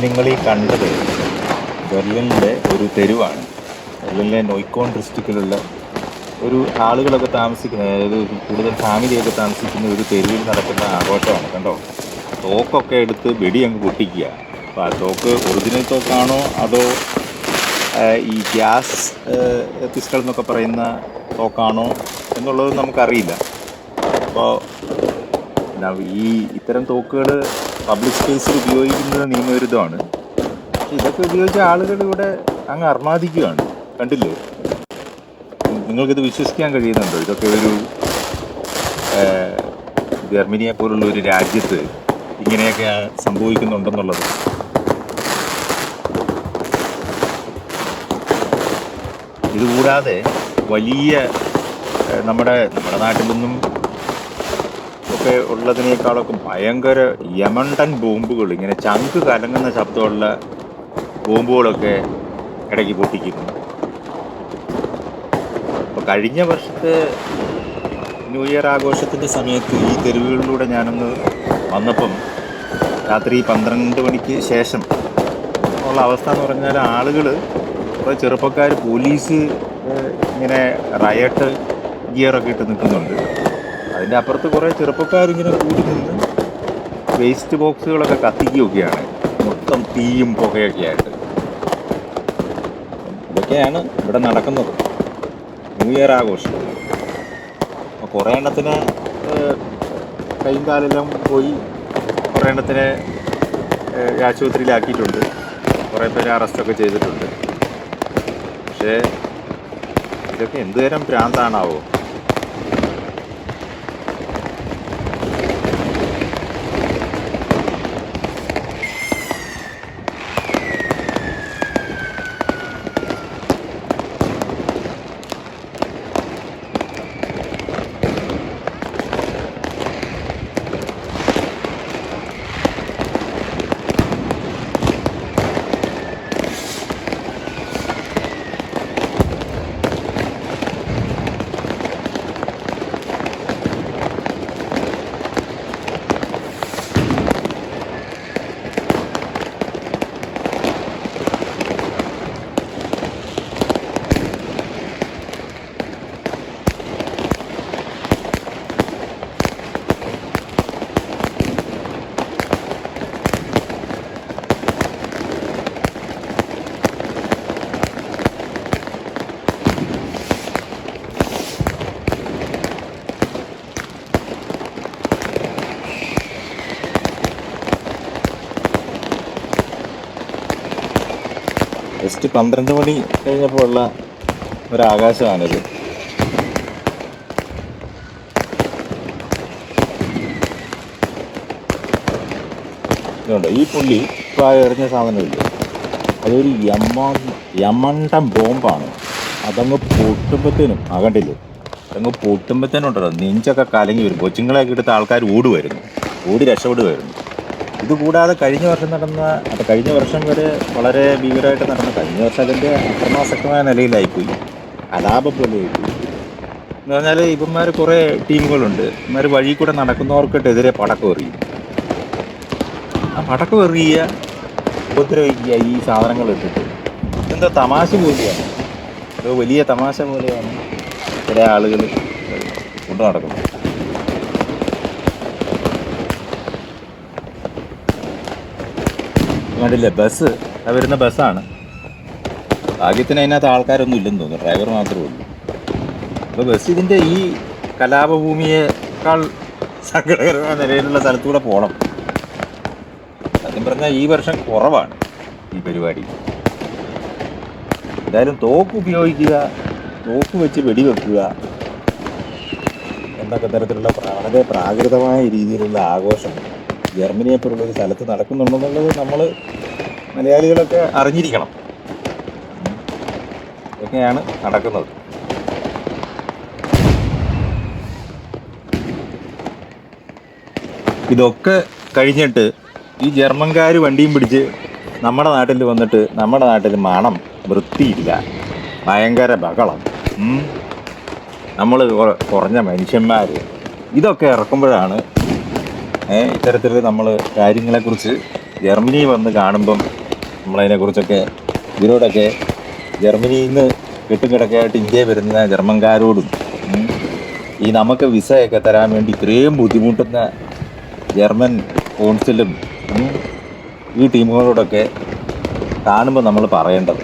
നിങ്ങൾ ഈ കണ്ടത് ബെർലിനിലെ ഒരു തെരുവാണ്. ബെർലിനിലെ നോയ്ക്കോൺ ഡിസ്ട്രിക്റ്റിലുള്ള ഒരു ആളുകളൊക്കെ താമസിക്കുന്ന, അതായത് കൂടുതൽ ഫാമിലിയൊക്കെ താമസിക്കുന്ന ഒരു തെരുവിൽ നടക്കുന്ന ആഘോഷമാണ്. കണ്ടോ, തോക്കൊക്കെ എടുത്ത് വെടി അങ്ങ് പൊട്ടിക്കുക. അപ്പോൾ ആ തോക്ക് ഒറിജിനൽ തോക്കാണോ അതോ ഈ ഗ്യാസ് പിസ്റ്റൾ എന്നൊക്കെ പറയുന്ന തോക്കാണോ എന്നുള്ളത് നമുക്കറിയില്ല. അപ്പോൾ ഈ ഇത്തരം തോക്കുകൾ പബ്ലിക് സ്പേസിൽ ഉപയോഗിക്കുന്നത് നിയമവിരുദ്ധമാണ്. ഇതൊക്കെ ഉപയോഗിച്ച ആളുകൾ ഇവിടെ അങ്ങ് അർമാദിക്കുകയാണ്. കണ്ടില്ലേ? നിങ്ങൾക്കിത് വിശ്വസിക്കാൻ കഴിയുന്നുണ്ടോ? ഇതൊക്കെ ഒരു ജർമ്മനിയെ പോലുള്ള ഒരു രാജ്യത്ത് ഇങ്ങനെയൊക്കെ സംഭവിക്കുന്നുണ്ടെന്നുള്ളത്. ഇതുകൂടാതെ വലിയ നമ്മുടെ നാട്ടിലൊന്നും ഒക്കെ ഉള്ളതിനേക്കാളൊക്കെ ഭയങ്കര യമണ്ടൻ ബോംബുകൾ, ഇങ്ങനെ ചങ്ക് കലങ്ങുന്ന ശബ്ദമുള്ള ബോംബുകളൊക്കെ ഇടയ്ക്ക് പൊട്ടിക്കുന്നു. അപ്പോൾ കഴിഞ്ഞ വർഷത്തെ ന്യൂ ഇയർ ആഘോഷത്തിൻ്റെ സമയത്ത് ഈ തെരുവുകളിലൂടെ ഞാനൊന്ന് വന്നപ്പം രാത്രി 12 മണിക്ക് ശേഷം ഉള്ള അവസ്ഥ എന്ന് പറഞ്ഞാൽ ആളുകൾ, കുറേ ചെറുപ്പക്കാർ, പോലീസ് ഇങ്ങനെ റയട്ട് ഗിയറൊക്കെ ഇട്ട് നിൽക്കുന്നുണ്ട്. അതിൻ്റെ അപ്പുറത്ത് കുറേ ചെറുപ്പക്കാരിങ്ങനെ കൂടി നിന്ന് വേസ്റ്റ് ബോക്സുകളൊക്കെ കത്തിക്കുകയൊക്കെയാണ്, മൊത്തം തീയും പുകയൊക്കെ ആയിട്ട്. ഇതൊക്കെയാണ് ഇവിടെ നടക്കുന്നത്, ന്യൂ ഇയർ ആഘോഷം. അപ്പോൾ കുറേ എണ്ണത്തിന് കൈയും കാലെല്ലാം പോയി, കുറേ എണ്ണത്തിനെ ആശുപത്രിയിലാക്കിയിട്ടുണ്ട്, കുറേ പേരെ അറസ്റ്റൊക്കെ ചെയ്തിട്ടുണ്ട്. പക്ഷേ ഇതൊക്കെ എന്തുതരം ഭ്രാന്താണാവോ? ജസ്റ്റ് 12 മണി കഴിഞ്ഞപ്പോൾ ഉള്ള ഒരാകാശമാണിത്. ഇതുണ്ട്, ഈ പുള്ളി ഇപ്പോൾ എറിഞ്ഞ സാധനമില്ല, അതൊരു യമണ്ടൻ ബോംബാണ്. അതങ്ങ് പൊട്ടുമ്പോഴത്തേനും കണ്ടില്ലേ, അതങ്ങ് പൊട്ടുമ്പോഴത്തേനും ഉണ്ടല്ലോ നെഞ്ചൊക്കെ കലങ്ങി വരും. കൊച്ചുങ്ങളെയൊക്കെ എടുത്ത് ആൾക്കാർ ഓടി രക്ഷപ്പെടുമായിരുന്നു. ഇതുകൂടാതെ കഴിഞ്ഞ വർഷം വരെ വളരെ ഭീകരമായിട്ട് നടന്ന, കഴിഞ്ഞ വർഷം അതിൻ്റെ അക്രമാസക്തമായ നിലയിലായിപ്പോയി, കലാപം പോലെ ആയിപ്പോയി. എന്ന് പറഞ്ഞാൽ ഇവന്മാർ കുറേ ടീമുകളുണ്ട്. ഇവന്മാർ വഴി കൂടെ നടക്കുന്നവർക്കെതിരെ പടക്കം എറിയും. ആ പടക്കം എറിയുക, ഉപദ്രവിക്കുക ഈ സാധനങ്ങൾ ഇട്ടിട്ട്. എന്തോ തമാശ പോലെയാണ്, വലിയ തമാശ പോലെയാണ് ചില ആളുകൾ കൊണ്ടു നടക്കുന്നത്. കണ്ടില്ലേ, ബസ് വരുന്ന ബസ്സാണ്. ഭാഗ്യത്തിന് അതിനകത്ത് ആൾക്കാരൊന്നും ഇല്ലെന്ന് തോന്നുന്നു, ഡ്രൈവർ മാത്രമേ ഉള്ളൂ. അപ്പോൾ ബസ് ഇതിൻ്റെ ഈ കലാപഭൂമിയേക്കാൾ സങ്കടകരമായ നിലയിലുള്ള സ്ഥലത്തൂടെ പോകണം. സത്യം പറഞ്ഞാൽ ഈ വർഷം കുറവാണ് ഈ പരിപാടി. എന്തായാലും തോക്ക് ഉപയോഗിക്കുക, തോക്ക് വെച്ച് വെടിവെക്കുക എന്നൊക്കെ തരത്തിലുള്ള വളരെ പ്രാകൃതമായ രീതിയിലുള്ള ആഘോഷം ജർമ്മനിയെ പോലുള്ള ഒരു സ്ഥലത്ത് നടക്കുന്നുണ്ടെന്നുള്ളത് നമ്മൾ മലയാളികളൊക്കെ അറിഞ്ഞിരിക്കണം. ഇതൊക്കെയാണ് നടക്കുന്നത്. ഇതൊക്കെ കഴിഞ്ഞിട്ട് ഈ ജർമ്മൻകാർ വണ്ടിയും പിടിച്ച് നമ്മുടെ നാട്ടിൽ വന്നിട്ട് നമ്മുടെ നാട്ടിൽ മണം, വൃത്തിയില്ല, ഭയങ്കര ബഹളം, നമ്മൾ കുറഞ്ഞ മനുഷ്യന്മാർ, ഇതൊക്കെ ഇറക്കുമ്പോഴാണ് ഇത്തരത്തിൽ നമ്മൾ കാര്യങ്ങളെക്കുറിച്ച് ജർമ്മനി വന്ന് കാണുമ്പം നമ്മളതിനെക്കുറിച്ചൊക്കെ ഇവരോടൊക്കെ ജർമ്മനിയിൽ നിന്ന് കെട്ടുകിടക്കായിട്ട് ഇന്ത്യയിൽ വരുന്ന ജർമ്മൻകാരോടും ഈ നമുക്ക് വിസയൊക്കെ തരാൻ വേണ്ടി ഇത്രയും ബുദ്ധിമുട്ടുന്ന ജർമ്മൻ കോൺസിലും ഈ ടീമുകളോടൊക്കെ കാണുമ്പോൾ നമ്മൾ പറയേണ്ടത്